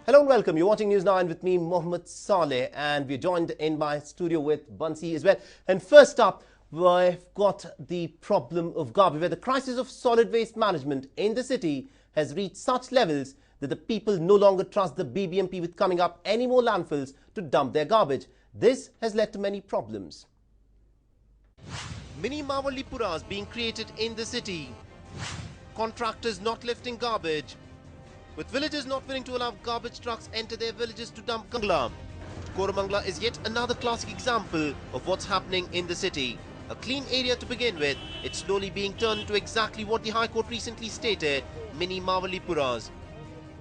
Hello and welcome. You're watching News 9 with me, Mohammed Saleh, and we're joined in my studio with Bansi as well. And first up, we've got the problem of garbage, where the crisis of solid waste management in the city has reached such levels that the people no longer trust the BBMP with coming up any more landfills to dump their garbage. This has led to many problems. Mini Mawalipuras being created in the city. Contractors not lifting garbage, with villagers not willing to allow garbage trucks enter their villages to dump Koramangala. Koramangala is yet another classic example of what's happening in the city. A clean area to begin with, it's slowly being turned into exactly what the High Court recently stated, mini Mawalipuras.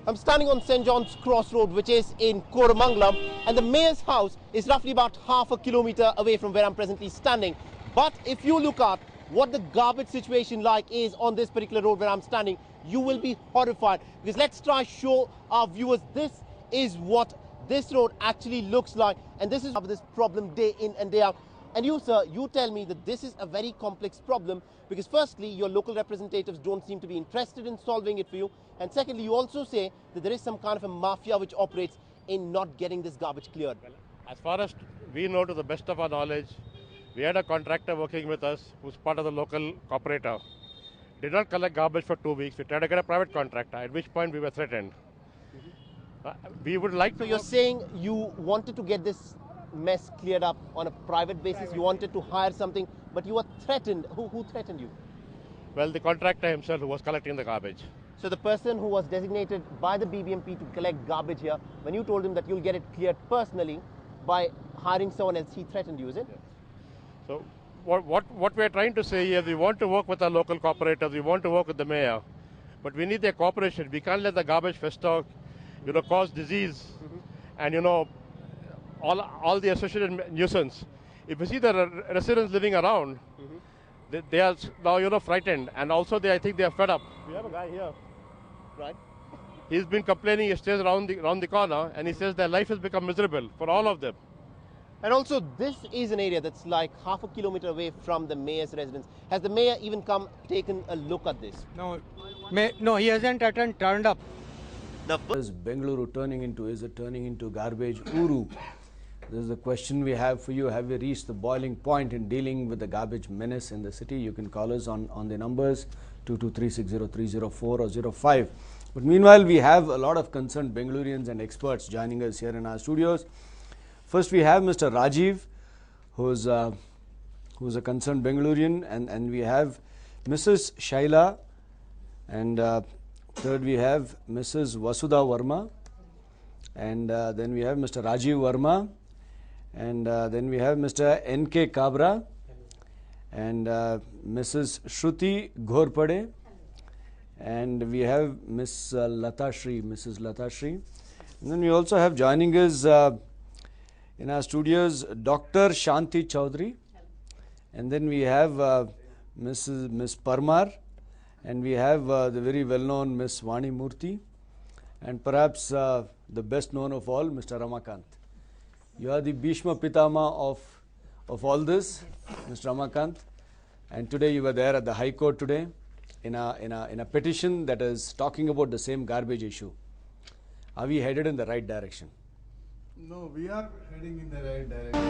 I'm standing on St. John's Crossroad, which is in Koramangala, and the mayor's house is roughly about half a kilometre away from where I'm presently standing. But if you look at what the garbage situation like is on this particular road where I'm standing, you will be horrified. Because let's try show our viewers, this is what this road actually looks like, and this is this problem day in and day out. And you, sir, you tell me that this is a very complex problem, because firstly, your local representatives don't seem to be interested in solving it for you, and secondly, you also say that there is some kind of a mafia which operates in not getting this garbage cleared. Well, as far as we know, to the best of our knowledge, we had a contractor working with us who's part of the local operator. Did not collect garbage for 2 weeks. We tried to get a private contractor, at which point we were threatened. We would like to... So you're saying you wanted to get this mess cleared up on a private basis, you wanted to hire something, but you were threatened. Who threatened you? Well, the contractor himself who was collecting the garbage. So the person who was designated by the BBMP to collect garbage here, when you told him that you'll get it cleared personally by hiring someone else, he threatened you, is it? Yeah. So what we're trying to say here, we want to work with our local cooperators, we want to work with the mayor, but we need their cooperation. We can't let the garbage fester, cause disease and, all the associated nuisance. If you see the residents living around, they are now, frightened, and also I think they are fed up. We have a guy here, right? He's been complaining. He stays around the corner, and he says their life has become miserable for all of them. And also, this is an area that's like half a kilometer away from the mayor's residence. Has the mayor even taken a look at this? No, he hasn't turned up. Is Bengaluru is it turning into garbage uru? This is the question we have for you. Have we reached the boiling point in dealing with the garbage menace in the city? You can call us on the numbers 22360304 or 05. But meanwhile, we have a lot of concerned Bengalurians and experts joining us here in our studios. First, we have Mr. Rajiv, who's a concerned Bengalurian, and we have Mrs. Shaila, and third we have Mrs. Vasudha Verma, and then we have Mr. Rajiv Verma, and then we have Mr. N.K. Kabra, and Mrs. Shruti Ghorpade, and we have Mrs. Lata Shri. And then we also have joining us in our studios, Dr. Shanti Chaudhary, and then we have Miss Parmar, and we have the very well-known Miss Vani Murthy, and perhaps the best known of all, Mr. Ramakant. You are the Bhishma Pitama of all this, Mr. Ramakant, and today you were there at the High Court today in a petition that is talking about the same garbage issue. Are we headed in the right direction? No, we are heading in the right direction.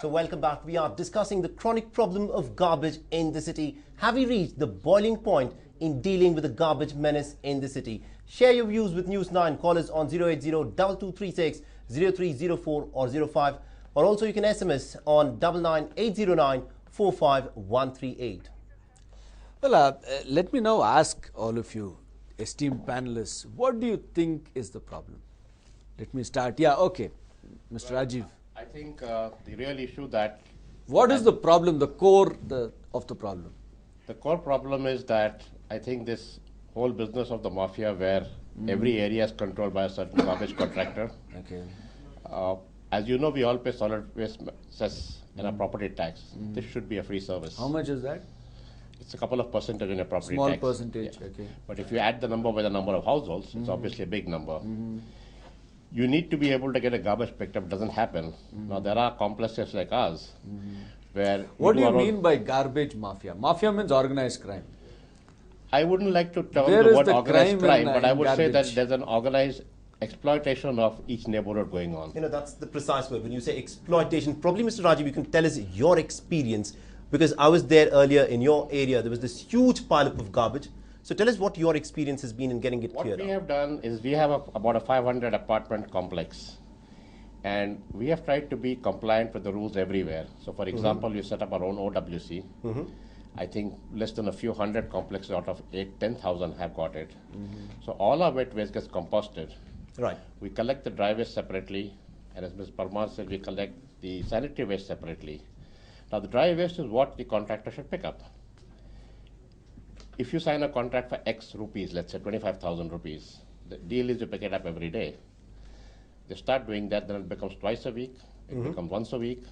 So welcome back. We are discussing the chronic problem of garbage in the city. Have we reached the boiling point in dealing with the garbage menace in the city? Share your views with News 9. Call us on 080-2236-0304 or 05. Or also you can SMS on 99809 45138. Well, let me now ask all of you, esteemed panelists, what do you think is the problem? Let me start. Yeah, okay. Mr. Rajiv. I think the real issue that... What is the problem, the core of the problem? The core problem is that I think this whole business of the mafia, where every area is controlled by a certain garbage contractor. Okay. As you know, we all pay solid waste cess and a property tax. This should be a free service. How much is that? It's a couple of percentage in a property Small tax. percentage, Yeah. okay. But if you add the number by the number of households, it's obviously a big number. You need to be able to get a garbage picked up. It doesn't happen. Now, there are complexes like ours where... What do you mean by garbage mafia? Mafia means organized crime. I wouldn't like to term Where the is word the organized crime crime, in, but I would say that garbage? there's an organized exploitation of each neighborhood going on. You know, that's the precise word. When you say exploitation, probably, Mr. Rajiv, you can tell us your experience, because I was there earlier in your area. There was this huge pileup of garbage. So tell us what your experience has been in getting it What cleared we up. have done is we have about a 500 apartment complex, and we have tried to be compliant with the rules everywhere. So for example, we set up our own OWC. I think less than a few hundred complexes out of 10,000 have got it. So all our wet waste gets composted. Right. We collect the dry waste separately, and as Ms. Parmar said, we collect the sanitary waste separately. Now the dry waste is what the contractor should pick up. If you sign a contract for X rupees, let's say 25,000 rupees, the deal is you pick it up every day. They start doing that, then it becomes twice a week, it becomes once a week.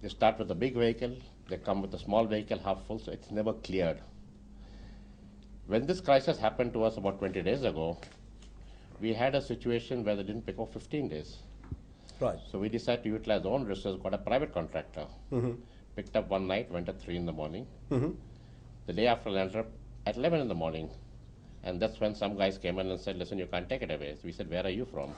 They start with a big vehicle, they come with a small vehicle half full, so it's never cleared. When this crisis happened to us about 20 days ago, we had a situation where they didn't pick up 15 days. Right. So we decided to utilize our own resources, got a private contractor. Picked up one night, went at 3 in the morning. The day after, landed up at 11 in the morning. And that's when some guys came in and said, listen, you can't take it away. So we said, where are you from?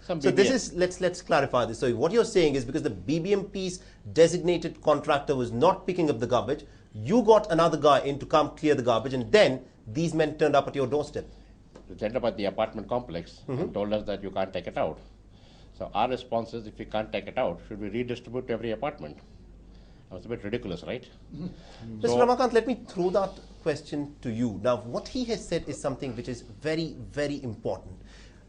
Some So BBM. this is, let's clarify this. So what you're saying is, because the BBMP's designated contractor was not picking up the garbage, you got another guy in to come clear the garbage, and then these men turned up at your doorstep. They turned up at the apartment complex and told us that you can't take it out. So our response is, if we can't take it out, should we redistribute to every apartment? It's a bit ridiculous, right? Mr. Ramakant, let me throw that question to you. Now, what he has said is something which is very, very important.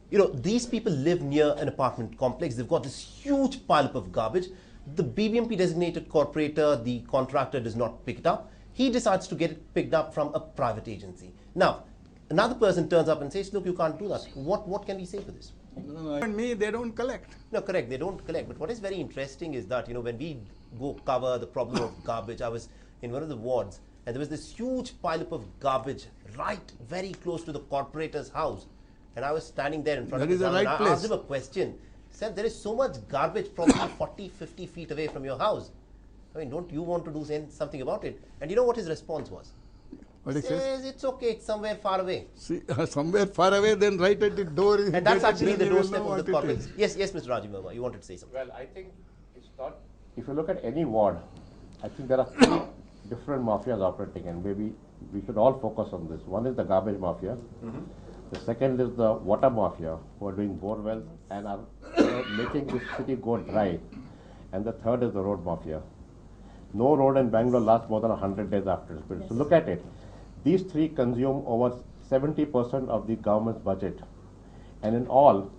You know, these people live near an apartment complex. They've got this huge pileup of garbage. The BBMP designated corporator, the contractor, does not pick it up. He decides to get it picked up from a private agency. Now, another person turns up and says, look, you can't do that. What can we say for this? No, and me, they don't collect. No, correct, they don't collect. But what is very interesting is that, you know, when we go cover the problem of garbage, I was in one of the wards, and there was this huge pileup of garbage right very close to the corporator's house. And I was standing there in front That of his is the house, right and I place. asked him a question. He said, there is so much garbage probably 40, 50 feet away from your house. I mean, don't you want to do something about it? And you know what his response was? What He he says? says, it's okay, it's somewhere far away. See, somewhere far away, then right at the door. And that's actually the then you will doorstep know of the what it corporate. is. Yes, yes, Mr. Rajiv Verma, you wanted to say something. Well, I think it's not, if you look at any ward, I think there are 3 different mafias operating, and maybe we should all focus on this. One is the garbage mafia. The second is the water mafia, who are doing bore wells and are making this city go dry. And the third is the road mafia. No road in Bangalore lasts more than 100 days after it's built. So look at it. These 3 consume over 70% of the government's budget. And in all,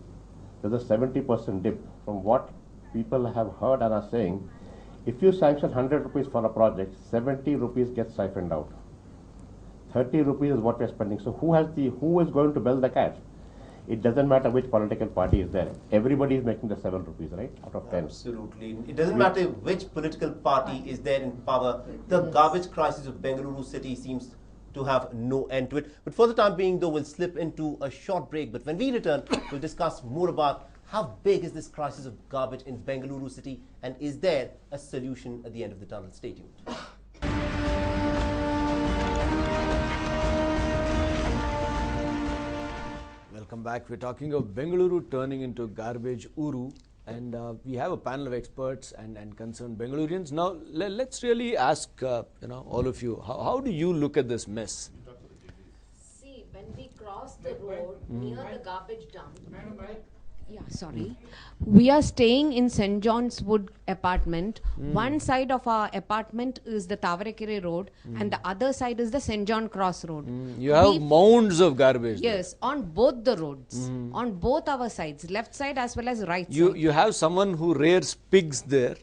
there's a 70% dip. From what people have heard and are saying, if you sanction 100 rupees for a project, 70 rupees gets siphoned out. 30 rupees is what we're spending. So who is going to build the cash? It doesn't matter which political party is there. Everybody is making the 7 rupees, right? Out of 10. Absolutely. It doesn't matter which political party is there in power. The garbage crisis of Bengaluru city seems to have no end to it. But for the time being, though, we'll slip into a short break. But when we return, we'll discuss more about how big is this crisis of garbage in Bengaluru city, and is there a solution at the end of the tunnel? Stay tuned. Welcome back. We're talking of Bengaluru turning into garbage uru, and we have a panel of experts and concerned Bengalurians. Now, let's really ask all of you, how do you look at this mess? See, when we cross the road near the garbage dump, yeah, sorry, we are staying in St. John's Wood apartment. One side of our apartment is the Tavarekere Road, and the other side is the St. John Cross Road. You have mounds of garbage. Yes, on both the roads, on both our sides, left side as well as right You side. you have someone who rears pigs there,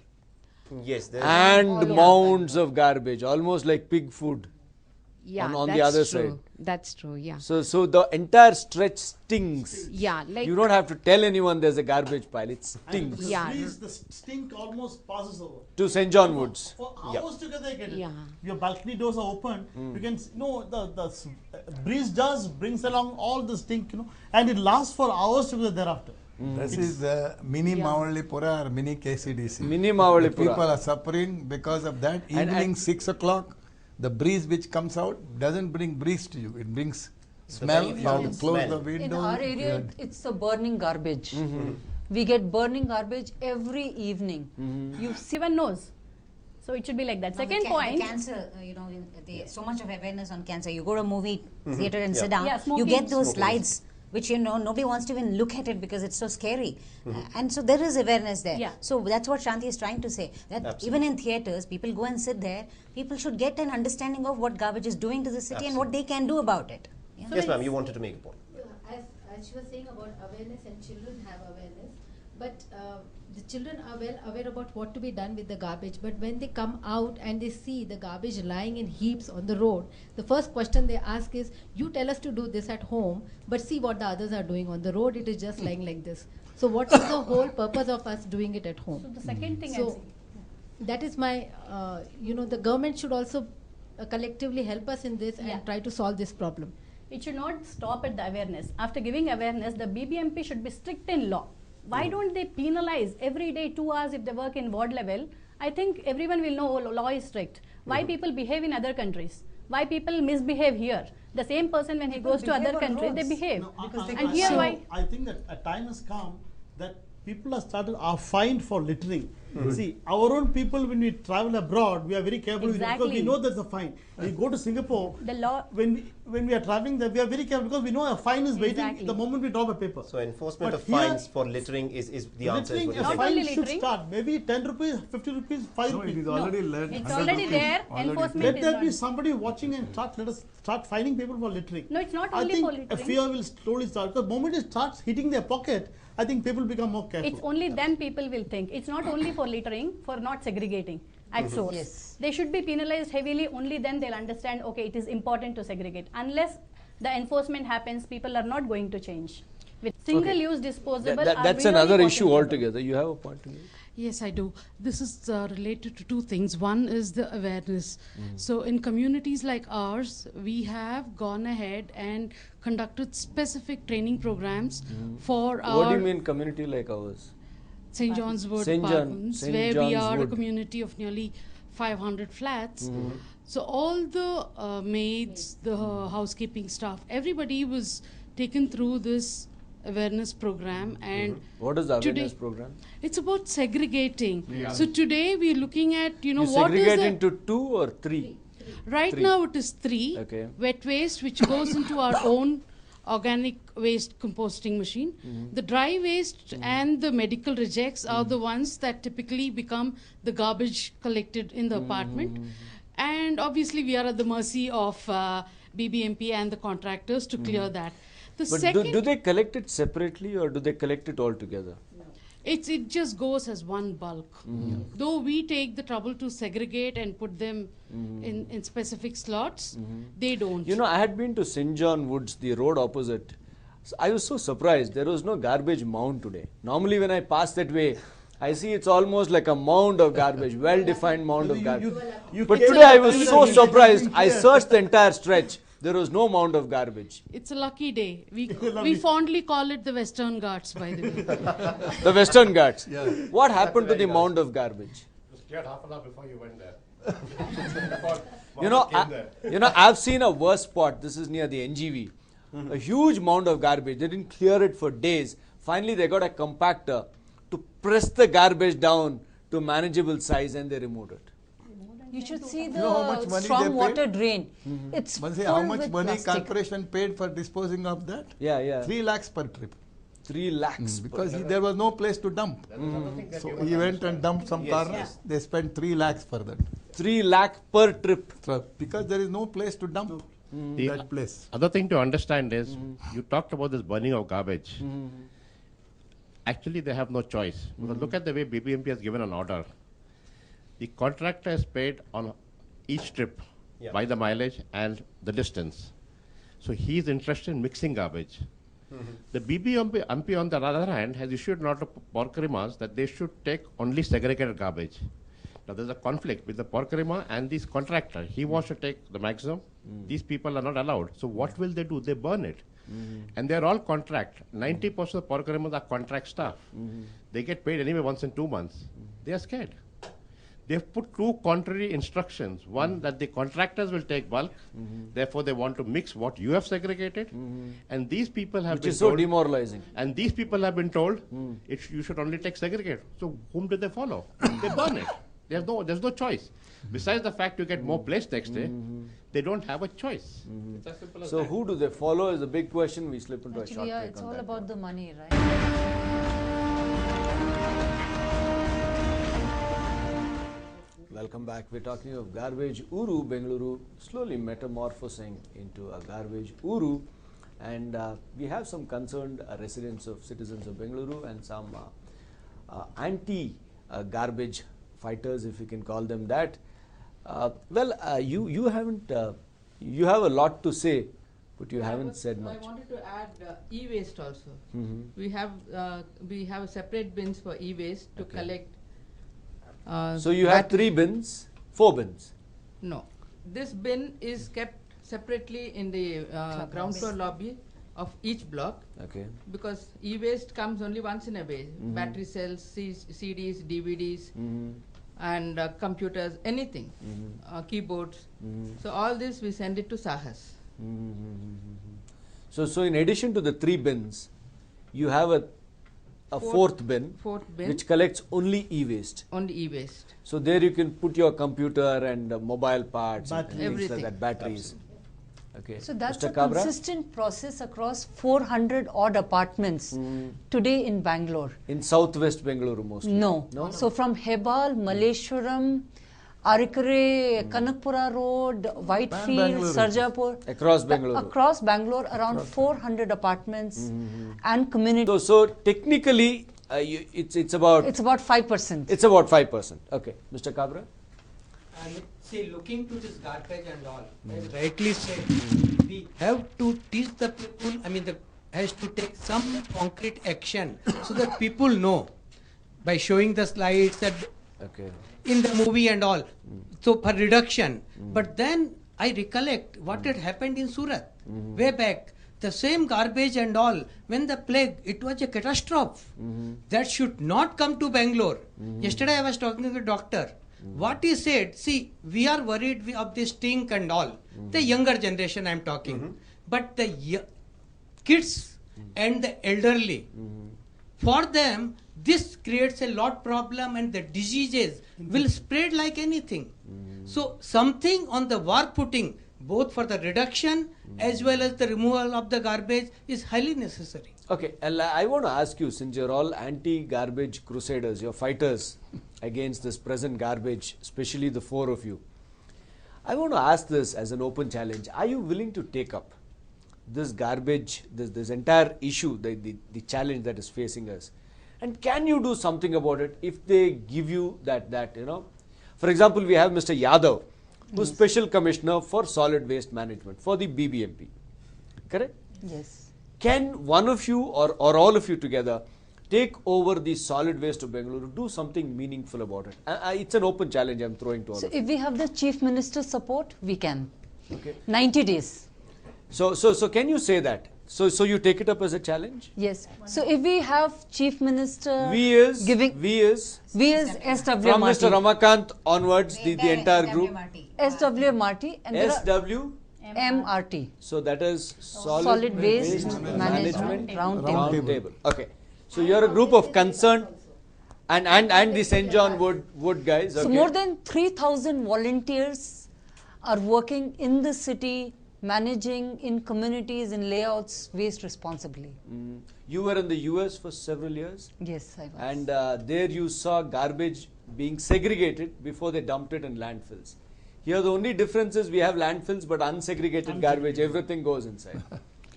Yes, there is. and mounds of garbage, almost like pig food. Yeah, on that's the other true. side. That's true, yeah. So the entire stretch stings. Yeah, like, You don't have to tell anyone there's a garbage pile. It stinks. Yeah. The stink almost passes over. To St. John Woods. For hours together, you get it. Yeah. Your balcony doors are open. You can the breeze does brings along all the stink, and it lasts for hours together thereafter. This is the mini Mavalipura or mini KCDC. Mini The Mavalipura. people are suffering because of that. Evening 6 o'clock, the breeze which comes out doesn't bring breeze to you. It brings smell. very You have foul to close smell. the window. In our area, it's a burning garbage. We get burning garbage every evening. You see, Everyone knows. So it should be like that. Second point. Cancer, so much of awareness on cancer. You go to a movie theater and sit down. Yeah, you smoking. get those slides, which nobody wants to even look at it because it's so scary. And so there is awareness there. Yeah. So that's what Shanti is trying to say. That even in theaters, people go and sit there. People should get an understanding of what garbage is doing to the city and what they can do about it. Yeah. Yes, ma'am, you wanted to make a point. As she was saying about awareness, and children have awareness, but the children are well aware about what to be done with the garbage, but when they come out and they see the garbage lying in heaps on the road, the first question they ask is, you tell us to do this at home, but see what the others are doing on the road, it is just lying like this. So what is the whole purpose of us doing it at home? So the second thing So that is my, the government should also collectively help us in this and try to solve this problem. it should not stop at the awareness. After giving awareness, the BBMP should be strict in law. Why don't they penalize every day 2 hours if they work in ward level? I think everyone will know law is strict. Why people behave in other countries? Why people misbehave here? The same person when he goes to other countries, they behave. And here why? I think that a time has come that people are fined for littering. See, our own people, when we travel abroad, we are very careful because we know there's a fine. We go to Singapore, the law, when we are traveling there, we are very careful because we know a fine is waiting the moment we drop a paper. So enforcement of fines for littering is the answer. Littering, a fine should start. Maybe 10 rupees, 50 rupees, 5 rupees. It is already learned. it's already there. Enforcement Let is there not. be somebody watching and let us start fining people for littering. No, it's not I only think for littering. a fear will slowly start. Because the moment it starts hitting their pocket, I think people become more careful. It's only then people will think. It's not only for littering, for not segregating at source. Yes. They should be penalized heavily, only then they'll understand, okay, it is important to segregate. Unless the enforcement happens, people are not going to change. With single-use disposable, That's another issue altogether. You have a point to make? Yes, I do. This is related to two things. One is the awareness. So in communities like ours, we have gone ahead and conducted specific training programs for our... What do you mean community like ours? St. John's Wood Apartments, where we are a community of nearly 500 flats. So all the maids, the housekeeping staff, everybody was taken through this awareness program. And what is the awareness program? It's about segregating. So today we're looking at, you what is segregate into 2 or 3? Right now it is 3. Okay. Wet waste, which goes into our own organic waste composting machine. The dry waste and the medical rejects are the ones that typically become the garbage collected in the apartment. And obviously we are at the mercy of BBMP and the contractors to clear that. But do they collect it separately or do they collect it all together? It just goes as one bulk. Though we take the trouble to segregate and put them in specific slots, they don't. You know, I had been to St. John Woods, the road opposite. So I was so surprised. There was no garbage mound today. Normally when I pass that way, I see it's almost like a mound of garbage, well-defined mound of garbage. But today I was so surprised. I searched the entire stretch. There was no mound of garbage. It's a lucky day. We fondly call it the Western Ghats, by the way. The Western Ghats. Yeah. What happened to the mound of garbage? It was cleared half an hour before you went there. I've seen a worse spot. This is near the NGV. A huge mound of garbage. They didn't clear it for days. Finally, they got a compactor to press the garbage down to manageable size and they removed it. You should see You know how much the money strong they water paid? drain. It's Must say full how much with money plastic. corporation paid for disposing of that? Yeah. 3 lakhs per trip. 3 lakhs. Because there was no place to dump. So he went and dumped some corners. They spent 3 lakhs for that. 3 lakh per trip. So, because there is no place to dump that place. Other thing to understand is, you talked about this burning of garbage. Actually, they have no choice. Because look at the way BBMP has given an order. The contractor is paid on each trip by the mileage and the distance. So he is interested in mixing garbage. The BBMP on the other hand has issued an order to Porkarimas that they should take only segregated garbage. Now there's a conflict with the Porkarima and this contractor. He wants to take the maximum. These people are not allowed. So what will they do? They burn it. And they're all contract. 90% of Porkarimas are contract staff. They get paid anyway once in 2 months. They are scared. they've put two contrary instructions. One, that the contractors will take bulk, therefore they want to mix what you have segregated, and these people have Which been is so told, demoralizing. and these people have been told you should only take segregate. So whom do they follow? They burn it. There's no choice. Besides the fact you get more place next day, they don't have a choice. It's as simple as So that. who do they follow is a big question. We slip into a short Actually, yeah, break it's on all that. about the money, right? Welcome back. We're talking of garbage Uru, Bengaluru slowly metamorphosing into a garbage Uru, and we have some concerned residents of citizens of Bengaluru and some anti-garbage fighters, if you can call them that. You haven't you have a lot to say, but you haven't said much. I wanted to add e-waste also. We have separate bins for e-waste to collect. So you have 3 bins, 4 bins. No, this bin is kept separately in the ground floor lobby of each block. Okay. Because e-waste comes only once in a way. Battery cells, CDs, DVDs, and computers, anything, keyboards. So all this we send it to Sahas. So in addition to the 3 bins, you have a fourth bin, which collects only e-waste. Only e-waste. So there you can put your computer and mobile parts, and things like that, batteries. Okay. So that's Mr. a Kabra? consistent process across 400 odd apartments today in Bangalore. In southwest Bengaluru mostly? No. So from Hebal, Malleshwaram, Arikare, Kanakpura Road, Whitefield, Sarjapur. Across Bengaluru. Across Bangalore, around 400 apartments and community. So technically, it's about... It's about 5%. It's about 5%. Okay. Mr. Kabra? And see, looking to this garbage and all, as rightly said, we have to teach the people, has to take some concrete action so that people know by showing the slides that in the movie and all. So for reduction. But then I recollect what had happened in Surat way back. The same garbage and all, when the plague, it was a catastrophe. That should not come to Bangalore. Yesterday I was talking to the doctor. What he said, see, we are worried of this stink and all. The younger generation I am talking. But the kids and the elderly, for them, this creates a lot problem and the diseases will spread like anything. So something on the war footing, both for the reduction as well as the removal of the garbage, is highly necessary. Okay, I want to ask you, since you're all anti-garbage crusaders, you're fighters against this present garbage, especially the 4 of you. I want to ask this as an open challenge. Are you willing to take up this garbage, this entire issue, the challenge that is facing us? And can you do something about it if they give you that you know? For example, we have Mr. Yadav, who's Special Commissioner for Solid Waste Management for the BBMP. Correct? Yes. Can one of you or all of you together take over the solid waste of Bengaluru, do something meaningful about it? It's an open challenge I'm throwing to all So of you. if we have the Chief Minister's support, we can. Okay. 90 days. So can you say that? So you take it up as a challenge? Yes. So if we have Chief Minister We is SW from Marty. Mr. Ramakant onwards, the entire group. SW Marty and there are SW MRT. So that is Solid Waste Management Round Table. Okay. So you're a group of concerned and the St. John Wood guys. Okay. So more than 3,000 volunteers are working in the city, managing in communities, in layouts, waste responsibly. You were in the US for several years. Yes, I was. And there you saw garbage being segregated before they dumped it in landfills. Here the only difference is we have landfills but unsegregated garbage, everything goes inside.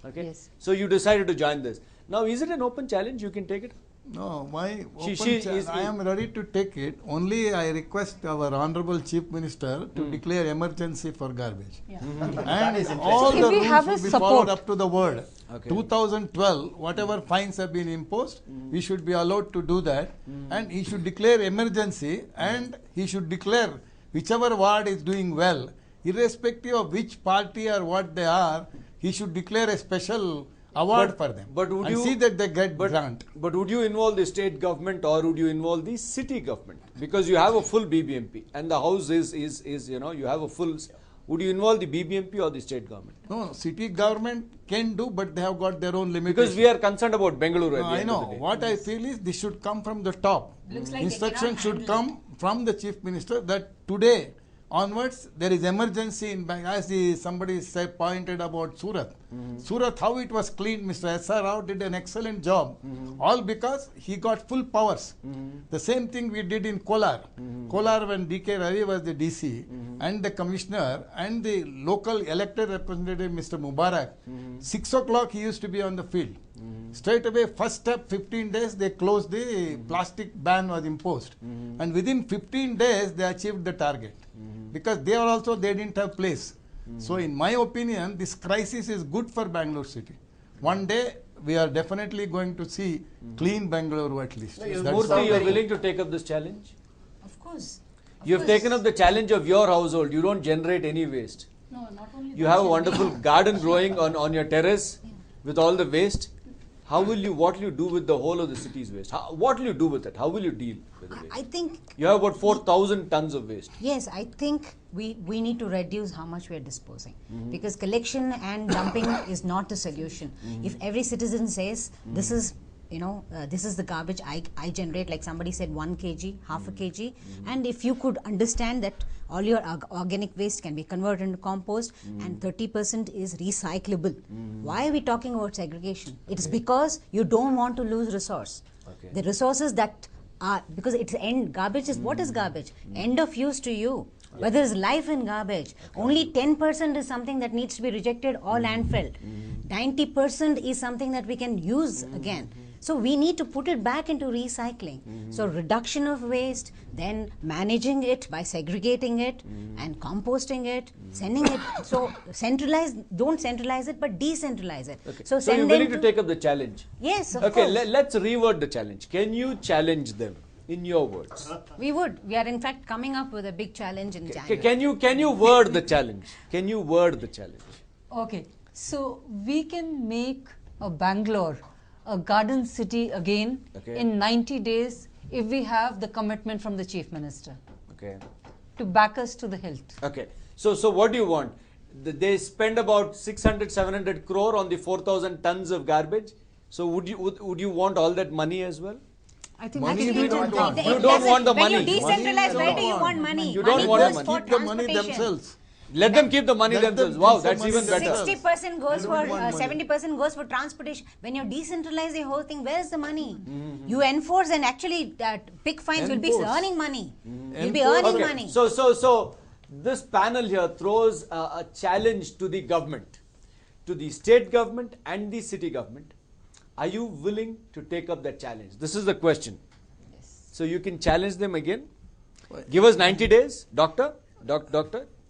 Okay. Yes. So you decided to join this. Now is it an open challenge? You can take it? No, I am ready to take it. Only I request our Honorable Chief Minister to declare emergency for garbage. And all the rules will be followed up to the word. Okay. 2012, whatever fines have been imposed, we should be allowed to do that. And he should declare emergency and he should declare whichever ward is doing well, irrespective of which party or what they are, he should declare a special award for them. But would and you see that they get grant? But would you involve the state government or would you involve the city government? Because you have a full BBMP and the house is you know, you have a full. Would you involve the BBMP or the state government? No, city government can do, but they have got their own limitations. Because we are concerned about Bengaluru. No, I know. What I feel is this should come from the top. Looks like Instruction should come from the chief minister that today onwards there is emergency in Bank. As somebody said, pointed about Surat. Surat, how it was cleaned, Mr. S.R. Rao did an excellent job. All because he got full powers. The same thing we did in Kolar. Kolar, when D.K. Ravi was the DC and the commissioner and the local elected representative Mr. Mubarak, 6 o'clock he used to be on the field. Straight away, first step, 15 days, they closed the plastic ban was imposed. And within 15 days, they achieved the target. Because they didn't have place. So in my opinion, this crisis is good for Bangalore city. One day, we are definitely going to see clean Bangalore at least. Murthy, you are willing to take up this challenge? Of course. You have taken up the challenge of your household. You don't generate any waste. No, not only You have a wonderful garden growing on your terrace with all the waste. What will you do with the whole of the city's waste? What will you do with it? How will you deal with the waste? I think you have about 4,000 tons of waste. Yes, I think we need to reduce how much we are disposing, because collection and dumping is not the solution. If every citizen says this is this is the garbage I generate, like somebody said 1 kg, half a kg, and if you could understand that all your organic waste can be converted into compost and 30% is recyclable. Why are we talking about segregation? It is because you don't want to lose resource. The resources that are, because it's garbage is, what is garbage? End of use to you. But there is life in garbage. Only 10% is something that needs to be rejected or landfilled. 90% is something that we can use again. So we need to put it back into recycling. So reduction of waste, then managing it by segregating it and composting it, sending it. So don't centralize it, but decentralize it. Okay. So you're willing to take up the challenge? Yes, of course. course. Let's reword the challenge. Can you challenge them in your words? We would. We are in fact coming up with a big challenge in January. Can you word the challenge? Can you word the challenge? Okay. So we can make a Bangalore a garden city again in 90 days if we have the commitment from the Chief Minister to back us to the hilt. Okay. So what do you want? They spend about 600-700 crore on the 4,000 tons of garbage. So would you want all that money as well? I think money you don't want. You don't want the money. When you decentralize, where do you want money? You don't want the money. Keep the money themselves. Let them keep the money themselves. Wow, that's even better. 60% goes for 70% goes for transportation. When you decentralize the whole thing, where is the money? You enforce, and actually big fines will be earning money. You'll be earning money. So this panel here throws a challenge to the government, to the state government and the city government. Are you willing to take up that challenge? This is the question. Yes. So you can challenge them again. Give us 90 days, doctor.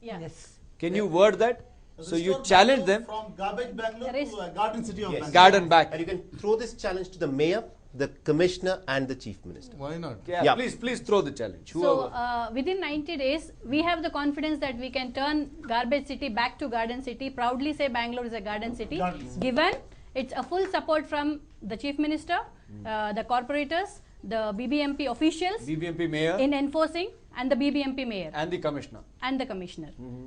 Yes. Can you word that? So you challenge them. From garbage Bangalore to a garden city of Bangalore. Garden back. And you can throw this challenge to the mayor, the commissioner and the chief minister. Why not? Yeah. Please throw the challenge. So within 90 days, we have the confidence that we can turn garbage city back to garden city, proudly say Bangalore is a garden city, given it's a full support from the chief minister, the corporators, the BBMP officials, BBMP mayor in enforcing, and the BBMP mayor and the commissioner.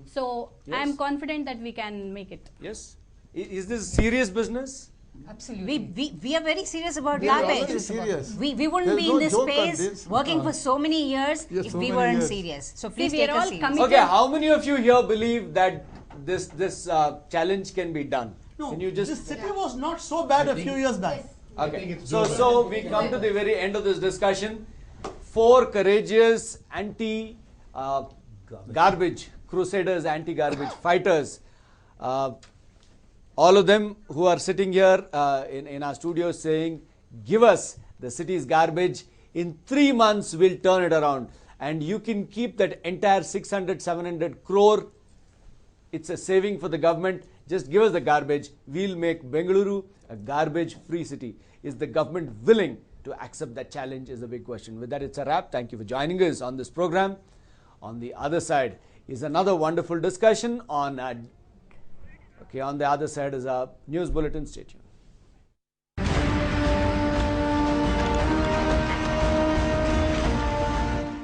So I am confident that we can make it. Yes. Is this serious business? Absolutely. We are very serious about We are garbage. very serious. We wouldn't There's be no in this joke on space this. working for so many years if so we many weren't years. serious. So please we are take all us serious. committed. Okay, how many of you here believe that this challenge can be done? No, can you just this city was not so bad a few years back. Okay, so we come to the very end of this discussion. 4 courageous anti-garbage crusaders, anti-garbage fighters. All of them who are sitting here in our studio saying, give us the city's garbage. In 3 months, we'll turn it around. And you can keep that entire 600-700 crore. It's a saving for the government. Just give us the garbage. We'll make Bengaluru a garbage-free city. Is the government willing to accept that challenge is a big question. With that, it's a wrap. Thank you for joining us on this program. On the other side is another wonderful discussion on the other side is a news bulletin. Stay tuned.